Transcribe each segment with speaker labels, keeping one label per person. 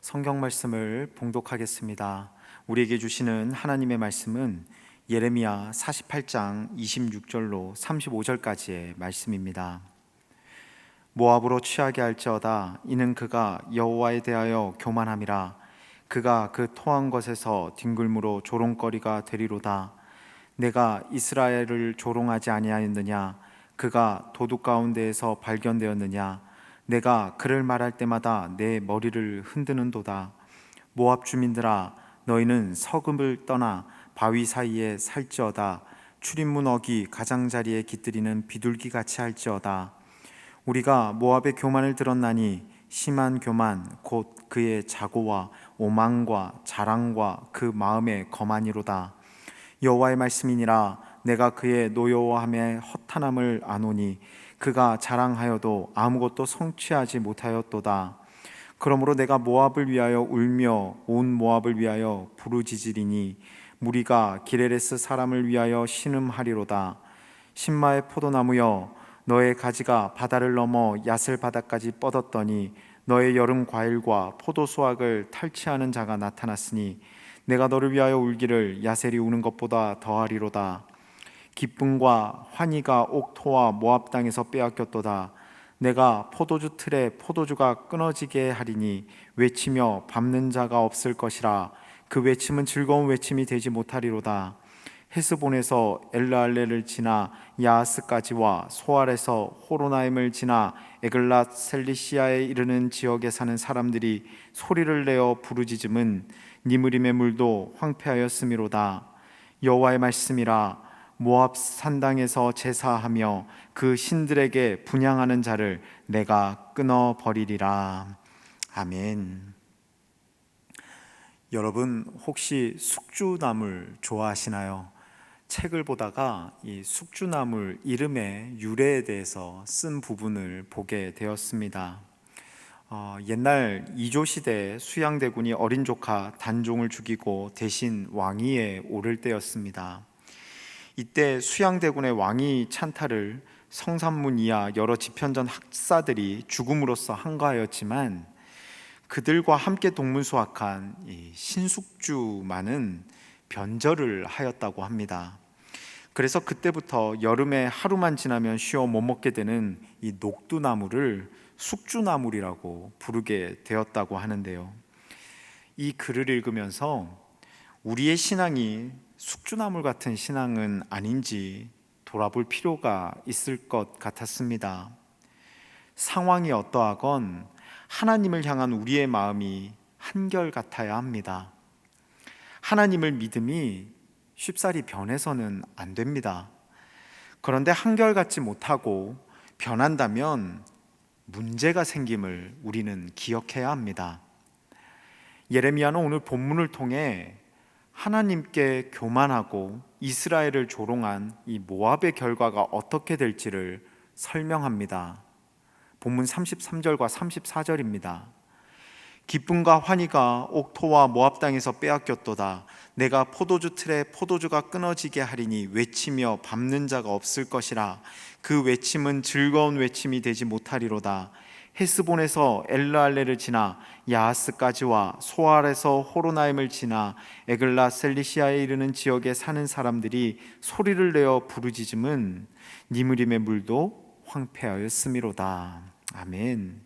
Speaker 1: 성경 말씀을 봉독하겠습니다. 우리에게 주시는 하나님의 말씀은 예레미야 48장 26절로 35절까지의 말씀입니다. 모압으로 취하게 할지어다. 이는 그가 여호와에 대하여 교만함이라. 그가 그 토한 것에서 뒹굴므로 조롱거리가 되리로다. 내가 이스라엘을 조롱하지 아니하였느냐? 그가 도둑 가운데에서 발견되었느냐? 내가 그를 말할 때마다 내 머리를 흔드는도다. 모압 주민들아, 너희는 서금을 떠나 바위 사이에 살지어다. 출입문 어기 가장자리에 깃들이는 비둘기 같이 할지어다. 우리가 모압의 교만을 들었나니 심한 교만 곧 그의 자고와 오만과 자랑과 그 마음의 거만이로다. 여호와의 말씀이니라. 내가 그의 노여워함의 허탄함을 아노니 그가 자랑하여도 아무것도 성취하지 못하였도다. 그러므로 내가 모압을 위하여 울며 온 모압을 위하여 부르짖으리니 무리가 기레레스 사람을 위하여 신음하리로다. 신마의 포도나무여, 너의 가지가 바다를 넘어 야셀 바다까지 뻗었더니 너의 여름 과일과 포도 수확을 탈취하는 자가 나타났으니 내가 너를 위하여 울기를 야셀이 우는 것보다 더하리로다. 기쁨과 환희가 옥토와 모압 땅에서 빼앗겼도다. 내가 포도주 틀에 포도주가 끊어지게 하리니 외치며 밟는 자가 없을 것이라. 그 외침은 즐거운 외침이 되지 못하리로다. 헤스본에서 엘르알레를 지나 야하스까지와 소알에서 호로나임을 지나 에글랏 셀리시아에 이르는 지역에 사는 사람들이 소리를 내어 부르짖음은 니므림의 물도 황폐하였음이로다. 여호와의 말씀이라. 모압 산당에서 제사하며 그 신들에게 분향하는 자를 내가 끊어버리리라. 아멘. 여러분, 혹시 숙주나물 좋아하시나요? 책을 보다가 이 숙주나물 이름의 유래에 대해서 쓴 부분을 보게 되었습니다. 옛날 이조 시대에 수양대군이 어린 조카 단종을 죽이고 대신 왕위에 오를 때였습니다. 이때 수양대군의 왕위 찬탈을 성산문 이하 여러 집현전 학사들이 죽음으로써 항거하였지만 그들과 함께 동문수학한 신숙주만은 변절을 하였다고 합니다. 그래서 그때부터 여름에 하루만 지나면 쉬어 못 먹게 되는 이 녹두나물을 숙주나물이라고 부르게 되었다고 하는데요. 이 글을 읽으면서 우리의 신앙이 숙주나물 같은 신앙은 아닌지 돌아볼 필요가 있을 것 같았습니다. 상황이 어떠하건 하나님을 향한 우리의 마음이 한결같아야 합니다. 하나님을 믿음이 쉽사리 변해서는 안 됩니다. 그런데 한결같지 못하고 변한다면 문제가 생김을 우리는 기억해야 합니다. 예레미야는 오늘 본문을 통해 하나님께 교만하고 이스라엘을 조롱한 이 모압의 결과가 어떻게 될지를 설명합니다. 본문 33절과 34절입니다. 기쁨과 환희가 옥토와 모압 땅에서 빼앗겼도다. 내가 포도주 틀에 포도주가 끊어지게 하리니 외치며 밟는 자가 없을 것이라. 그 외침은 즐거운 외침이 되지 못하리로다. 헤스본에서 엘르알레를 지나 야하스까지와 소알에서 호로나임을 지나 에글랏 셀리시아에 이르는 지역에 사는 사람들이 소리를 내어 부르짖음은 니므림의 물도 황폐하였음이로다. 아멘.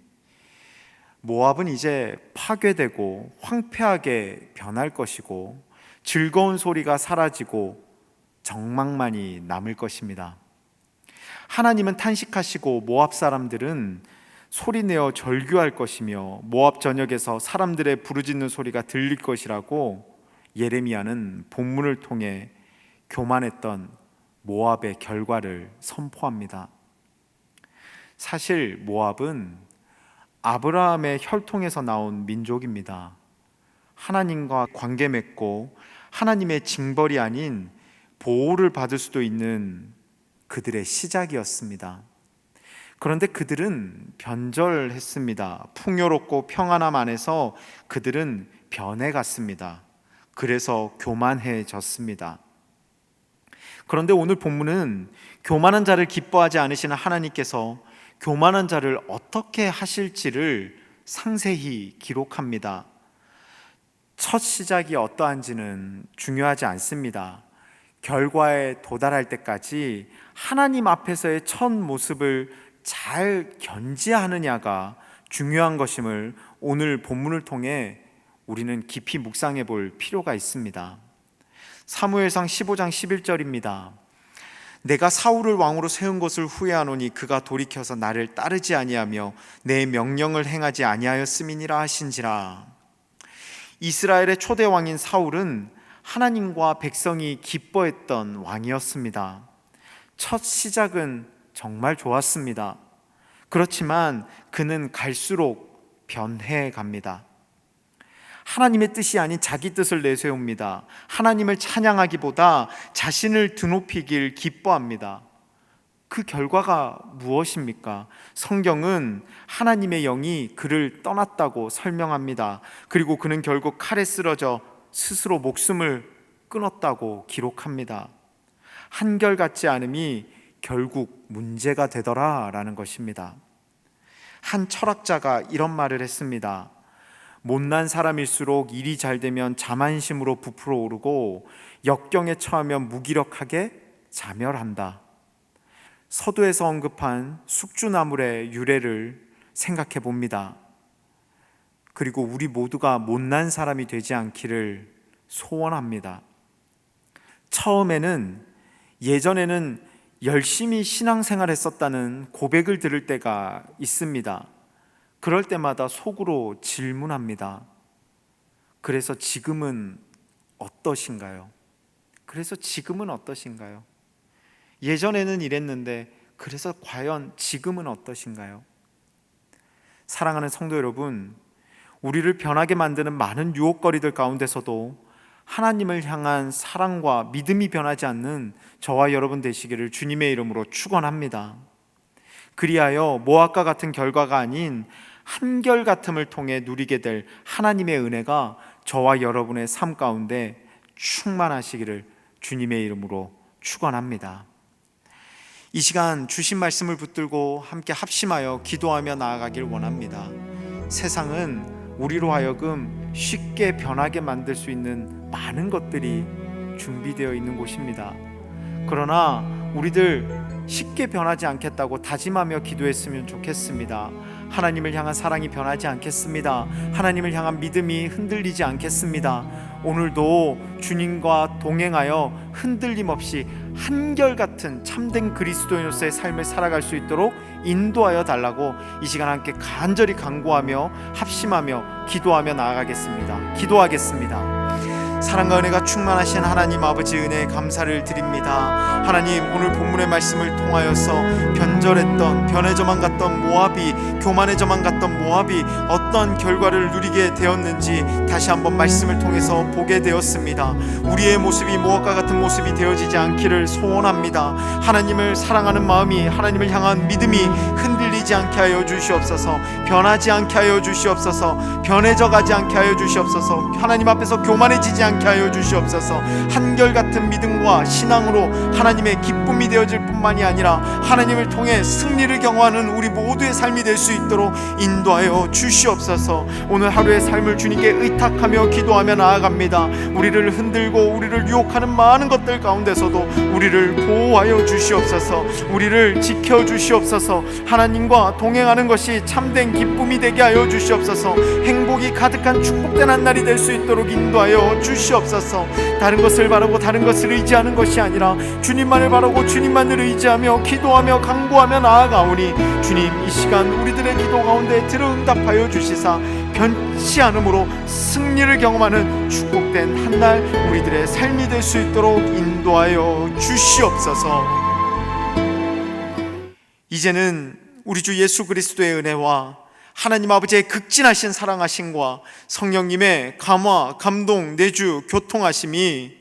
Speaker 1: 모압은 이제 파괴되고 황폐하게 변할 것이고 즐거운 소리가 사라지고 정막만이 남을 것입니다. 하나님은 탄식하시고 모압 사람들은 소리내어 절규할 것이며 모압 전역에서 사람들의 부르짖는 소리가 들릴 것이라고 예레미야는 본문을 통해 교만했던 모압의 결과를 선포합니다. 사실 모압은 아브라함의 혈통에서 나온 민족입니다. 하나님과 관계 맺고 하나님의 징벌이 아닌 보호를 받을 수도 있는 그들의 시작이었습니다. 그런데 그들은 변절했습니다. 풍요롭고 평안함 안에서 그들은 변해갔습니다. 그래서 교만해졌습니다. 그런데 오늘 본문은 교만한 자를 기뻐하지 않으시는 하나님께서 교만한 자를 어떻게 하실지를 상세히 기록합니다. 첫 시작이 어떠한지는 중요하지 않습니다. 결과에 도달할 때까지 하나님 앞에서의 첫 모습을 잘 견지하느냐가 중요한 것임을 오늘 본문을 통해 우리는 깊이 묵상해 볼 필요가 있습니다. 사무엘상 15장 11절입니다. 내가 사울을 왕으로 세운 것을 후회하노니 그가 돌이켜서 나를 따르지 아니하며 내 명령을 행하지 아니하였음이니라 하신지라. 이스라엘의 초대 왕인 사울은 하나님과 백성이 기뻐했던 왕이었습니다. 첫 시작은 정말 좋았습니다. 그렇지만 그는 갈수록 변해 갑니다. 하나님의 뜻이 아닌 자기 뜻을 내세웁니다. 하나님을 찬양하기보다 자신을 드높이길 기뻐합니다. 그 결과가 무엇입니까? 성경은 하나님의 영이 그를 떠났다고 설명합니다. 그리고 그는 결국 칼에 쓰러져 스스로 목숨을 끊었다고 기록합니다. 한결같지 않음이 결국 문제가 되더라라는 것입니다. 한 철학자가 이런 말을 했습니다. 못난 사람일수록 일이 잘 되면 자만심으로 부풀어 오르고 역경에 처하면 무기력하게 자멸한다. 서두에서 언급한 숙주나물의 유래를 생각해 봅니다. 그리고 우리 모두가 못난 사람이 되지 않기를 소원합니다. 예전에는 열심히 신앙생활 했었다는 고백을 들을 때가 있습니다. 그럴 때마다 속으로 질문합니다. 그래서 지금은 어떠신가요? 예전에는 이랬는데 그래서 과연 지금은 어떠신가요? 사랑하는 성도 여러분, 우리를 변하게 만드는 많은 유혹거리들 가운데서도 하나님을 향한 사랑과 믿음이 변하지 않는 저와 여러분 되시기를 주님의 이름으로 축원합니다. 그리하여 모압과 같은 결과가 아닌 한결같음을 통해 누리게 될 하나님의 은혜가 저와 여러분의 삶 가운데 충만하시기를 주님의 이름으로 축원합니다. 이 시간 주신 말씀을 붙들고 함께 합심하여 기도하며 나아가길 원합니다. 세상은 우리로 하여금 쉽게 변하게 만들 수 있는 많은 것들이 준비되어 있는 곳입니다. 그러나 우리들 쉽게 변하지 않겠다고 다짐하며 기도했으면 좋겠습니다. 하나님을 향한 사랑이 변하지 않겠습니다. 하나님을 향한 믿음이 흔들리지 않겠습니다. 오늘도 주님과 동행하여 흔들림 없이 한결같은 참된 그리스도인으로서의 삶을 살아갈 수 있도록 인도하여 달라고 이 시간 함께 간절히 간구하며 합심하며 기도하며 나아가겠습니다. 기도하겠습니다. 사랑과 은혜가 충만하신 하나님 아버지 은혜에 감사를 드립니다. 하나님, 오늘 본문의 말씀을 통하여서 변해져만 갔던 모압이, 교만해져만 갔던 모압이 어떤 결과를 누리게 되었는지 다시 한번 말씀을 통해서 보게 되었습니다. 우리의 모습이 모압과 같은 모습이 되어지지 않기를 소원합니다. 하나님을 사랑하는 마음이, 하나님을 향한 믿음이 흔들리지 않게 하여 주시옵소서. 변하지 않게 하여 주시옵소서. 변해져 가지 않게 하여 주시옵소서. 하나님 앞에서 교만해지지 않게 하여 주시옵소서. 한결같은 믿음과 신앙으로 하나님의 기쁨이 되어질 뿐만이 아니라 하나님을 통해 승리를 경험하는 우리 모두의 삶이 될 수 있도록 인도하여 주시옵소서. 오늘 하루의 삶을 주님께 의탁하며 기도하며 나아갑니다. 우리를 흔들고 우리를 유혹하는 많은 것들 가운데서도 우리를 보호하여 주시옵소서. 우리를 지켜주시옵소서. 하나님과 동행하는 것이 참된 기쁨이 되게 하여 주시옵소서. 행복이 가득한 축복된 한 날이 될 수 있도록 인도하여 주시옵소서. 다른 것을 바라고 다른 것을 의지하는 것이 아니라 주님만을 바라고 주님만을 의지하며 기도하며 간구하며 나아가오니 주님, 이 시간 우리들의 기도 가운데 들어 응답하여 주시사 변치 않음으로 승리를 경험하는 축복된 한 날 우리들의 삶이 될 수 있도록 인도하여 주시옵소서. 이제는 우리 주 예수 그리스도의 은혜와 하나님 아버지의 극진하신 사랑하심과 성령님의 감화, 감동, 내주, 교통하심이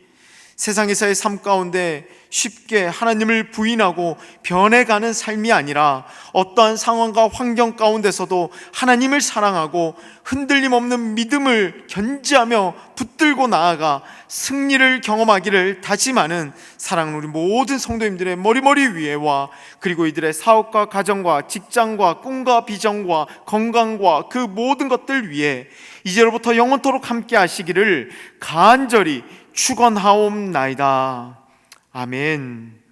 Speaker 1: 세상에서의 삶 가운데 쉽게 하나님을 부인하고 변해가는 삶이 아니라 어떠한 상황과 환경 가운데서도 하나님을 사랑하고 흔들림 없는 믿음을 견지하며 붙들고 나아가 승리를 경험하기를 다짐하는 사랑하는 우리 모든 성도님들의 머리머리 위에와, 그리고 이들의 사업과 가정과 직장과 꿈과 비전과 건강과 그 모든 것들 위에 이제로부터 영원토록 함께 하시기를 간절히 축원하옵나이다. 아멘.